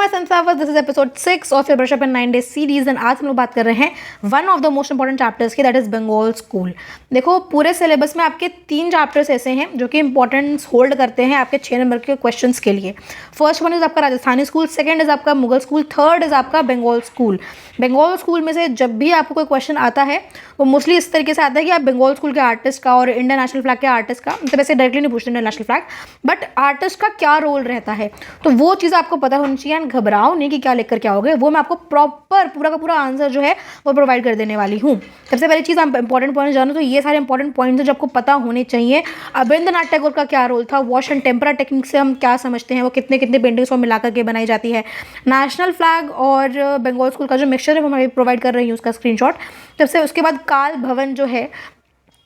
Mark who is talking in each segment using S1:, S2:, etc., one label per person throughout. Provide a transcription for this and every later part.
S1: My sunflowers, this is episode 6 of your brush up in 9 days series and आज हम लोग बात कर रहे हैं one of the most important chapters की, दैट इज बंगाल स्कूल। देखो पूरे सिलेबस में आपके 3 चैप्टर्स ऐसे हैं जो कि इंपॉर्टेंस होल्ड करते हैं आपके 6 नंबर के क्वेश्चंस के लिए। फर्स्ट वन इज आपका राजस्थानी स्कूल, सेकंड इज आपका मुगल स्कूल, थर्ड इज आपका बंगाल स्कूल। बंगाल स्कूल में से जब भी आपको कोई क्वेश्चन आता है वो मोस्टली इस तरीके से आता है कि आप बंगाल स्कूल के आर्टिस्ट का और इंडियन नेशनल फ्लैग के आर्टिस्ट का, मतलब ऐसे डायरेक्टली नहीं पूछते Indian national flag, but artist का क्या रोल रहता है, तो वो चीज़ आपको पता होनी चाहिए। एंड घबराओ नहीं कि क्या लेकर के आओगे, वो मैं आपको प्रॉपर पूरा का पूरा आंसर जो है वो प्रोवाइड कर देने वाली हूँ। सबसे पहली चीज़ आप इंपॉर्टेंट पॉइंट जानो, तो ये सारे इंपॉर्टेंट पॉइंट्स हैं जो आपको पता होने चाहिए। अबेंद्रनाथ टैगोर का क्या रोल था, वॉश एंड टेम्परा टेक्निक से हम क्या समझते हैं, वो कितने कितने पेंटिंग्स को मिला करके बनाई जाती है, नेशनल फ्लैग और बंगाल स्कूल का जो मिक्सचर है वो मैं प्रोवाइड कर रही हूँ उसका स्क्रीनशॉट। तब से उसके बाद काल भवन जो है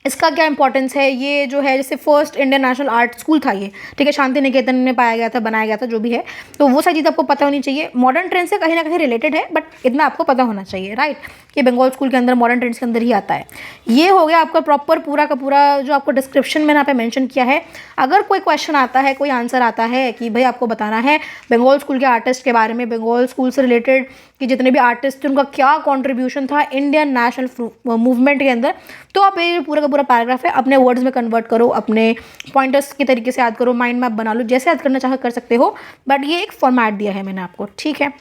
S1: इसका क्या इंपॉर्टेंस है, ये जो है जैसे first Indian national art school था ये, ठीक है, शांति निकेतन में पाया गया था, बनाया गया था, जो भी है, तो वो सारी चीज़ आपको पता होनी चाहिए। मॉडर्न ट्रेंड से कहीं ना कहीं रिलेटेड है, बट इतना आपको पता होना चाहिए, राइट, कि बंगाल स्कूल के अंदर मॉडर्न ट्रेंड्स के अंदर ही आता है। ये हो गया आपका प्रॉपर पूरा का पूरा जो आपको डिस्क्रिप्शन में यहाँ पे मेंशन किया है। अगर कोई क्वेश्चन आता है, कोई आंसर आता है कि भाई आपको बताना है बंगाल स्कूल के आर्टिस्ट के बारे में, बंगाल स्कूल से रिलेटेड कि जितने भी आर्टिस्ट थे उनका क्या कॉन्ट्रीब्यूशन था इंडियन नेशनल मूवमेंट के अंदर, तो आप ये पूरा का पूरा पैराग्राफ है अपने वर्ड्स में कन्वर्ट करो, अपने पॉइंटर्स के तरीके से याद करो, माइंड मैप बना लो, जैसे याद करना चाहे कर सकते हो, बट ये एक फॉर्मेट दिया है मैंने आपको, ठीक है।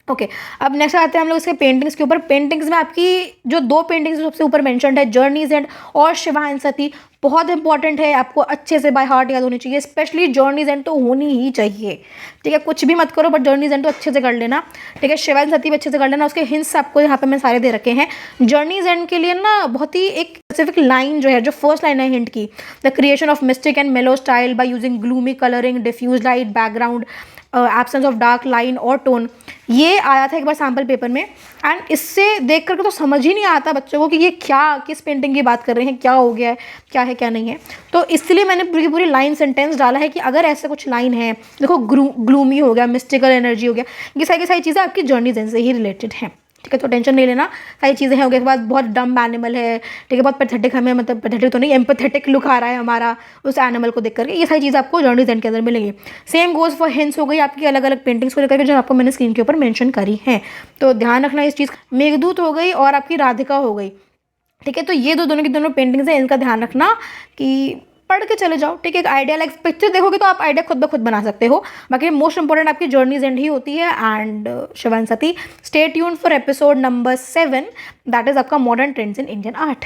S1: ओके अब नेक्स्ट आते हैं हम लोग इसके पेंटिंग्स के ऊपर। पेंटिंग्स में आपकी जो 2 पेंटिंग्स सबसे ऊपर मेंशन्ड है, जर्नीज एंड और शिवा एंड सती, बहुत इंपॉर्टेंट है, आपको अच्छे से बाय हार्ट याद होनी चाहिए, स्पेशली जर्नीज एंड तो होनी ही चाहिए, ठीक है, कुछ भी मत करो बट जर्नीज एंड तो अच्छे से कर लेना, ठीक है। शिवा एंड सती भी अच्छे से कर लेना, उसके हिंट्स आपको यहाँ पे मैं सारे दे रखे हैं। जर्नीज एंड के लिए ना बहुत ही एक स्पेसिफिक लाइन जो है, जो फर्स्ट लाइन है हिंट की, the creation of mystic and mellow style by using gloomy colouring, diffuse light, background, absence of dark line और टोन, ये आया था एक बार सैम्पल पेपर में। एंड इससे देख करके तो समझ ही नहीं आता बच्चों को कि ये क्या, किस पेंटिंग की बात कर रहे हैं, क्या हो गया है, क्या है क्या नहीं है, तो इसलिए मैंने पूरी पूरी लाइन सेंटेंस डाला है कि अगर ऐसा कुछ लाइन है, देखो ग्लूमी हो गया, मिस्टिकल एनर्जी हो गया, ये सारी चीज़ें आपकी जर्नी से ही रिलेटेड हैं, ठीक है, तो टेंशन नहीं लेना, सारी चीज़ें हैं। उसके बाद बहुत डम एनिमल है, ठीक है, बहुत पैथेटिक, हमें मतलब पैथेटिक तो नहीं, एम्पैथेटिक लुक आ रहा है हमारा उस एनिमल को देख करके, ये सारी चीज़ें आपको जर्नीज एंड के अंदर मिलेंगी। सेम गोज फॉर हिंट्स हो गई आपकी अलग अलग पेंटिंग्स को लेकर के जो आपको मैंने स्क्रीन के ऊपर मेंशन करी है, तो ध्यान रखना इस चीज़। मेघदूत हो गई और आपकी राधिका हो गई, ठीक है, तो ये दोनों की दोनों पेंटिंग्स हैं, इनका ध्यान रखना कि पढ़ के चले जाओ, ठीक है। एक आइडिया लाइक पिक्चर देखोगे तो आप आइडिया खुद ब खुद बना सकते हो, बाकी मोस्ट इंपॉर्टेंट आपकी जर्नीज एंड ही होती है। And Shiva and Sati, stay tuned for episode number 7, that is आपका modern trends in Indian art.